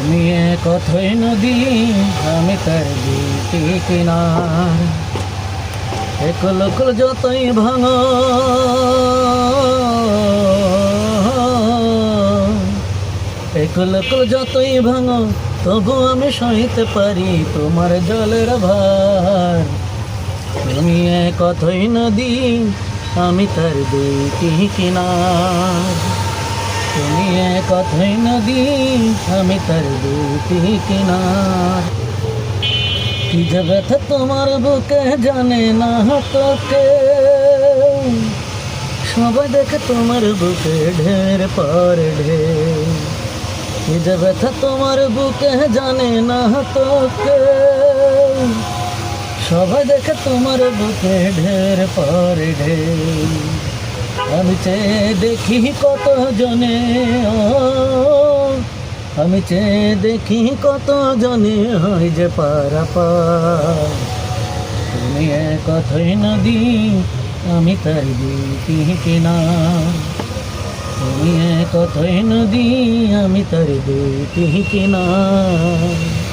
তুমি এক অথই নদী, আমি তার দুটি কিনার। একল একল যতই ভাঙো, একল একল যতই ভাঙো, তবু আমি সইতে পারি তোমার জলের ভার। তুমি এক অথই নদী, আমি তার দুটি কিনার। তুমি এক অথই নদী, আমি তার দুটি কিনার। কি যে ব্যথা তোমার বুকে জানে না তো কেউ, সবাই দেখে তোমার বুকে ঢের পর ঢের। কি যে ব্যথা তোমার বুকে জানে না তো কেউ, সবাই দেখে তোমার বুকে ঢের পর ঢের। আমি চেয়ে দেখি কত জনে, আমি চেয়ে দেখি কত জনে হয় যে পারাপার। তুমি এক অথই নদী, আমি তার দুটি কিনার। তুমি এক অথই নদী, আমি তার দুটি কিনার।